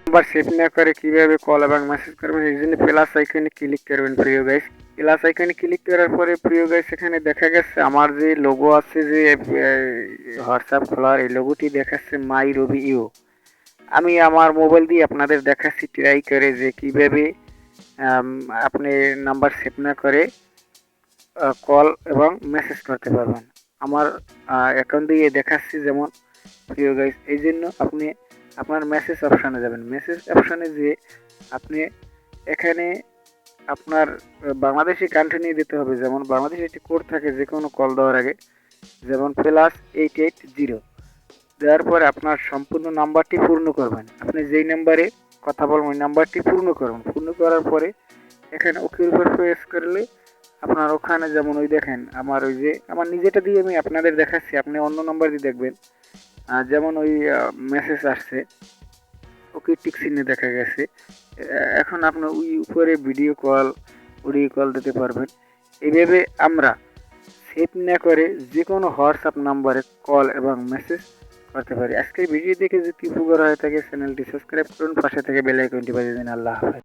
Number save না করে কিভাবে কল এবং মেসেজ করবেন, এই জন্য প্লাস আইকনে ক্লিক করবেন প্রিয় গাইস। প্লাস আইকনে ক্লিক করার পরে প্রিয় গাইস এখানে দেখা গেছে আমার যে লোগো আছে, যে হোয়াটসঅ্যাপ খোলার এই লোগোটি দেখাচ্ছে মাই রবি ইউ। আমি আমার মোবাইল দিয়ে আপনাদের দেখাচ্ছি ট্রাই করে যে কিভাবে আম, আপনি নাম্বার সেভ না করে কল এবং মেসেজ করতে পারবেন। আমার অ্যাকাউন্ট দিয়ে দেখাচ্ছি যেমন প্রিয় গাইস। এই জন্য আপনি আপনার মেসেজ অপশানে যাবেন। মেসেজ অপশানে যেয়ে আপনি এখানে আপনার বাংলাদেশি কান্ট্রি নিয়ে দিতে হবে। যেমন বাংলাদেশে একটি কোড থাকে যে কোনো কল দেওয়ার আগে, যেমন +880 দেওয়ার পরে আপনার সম্পূর্ণ নাম্বারটি পূর্ণ করবেন। আপনি যেই নাম্বারে কথা বলবেন ওই নাম্বারটি পূর্ণ করবেন। পূর্ণ করার পরে এখানে ওকের উপর প্রেস করলে আপনার ওখানে যেমন ওই দেখেন আমার ওই যে আমার নিজেটা দিয়ে আমি আপনাদের দেখাচ্ছি, আপনি অন্য নাম্বার দিয়ে দেখবেন। যেমন ওই মেসেজ আসছে, ওকে টিক চিহ্নে দেখা গেছে। এখন আপনি ওই উপরে ভিডিও কল, অডিও কল দিতে পারবেন। এইভাবে আমরা সেভ না করে যে কোনো হোয়াটসঅ্যাপ নাম্বারে কল এবং মেসেজ করতে পারি। আজকের ভিডিও দেখে যদি উপকার হয়ে থাকে চ্যানেলটি সাবস্ক্রাইব করুন, পাশে থেকে বেল আইকনটি বাজিয়ে দিন। আল্লাহ হাফেজ।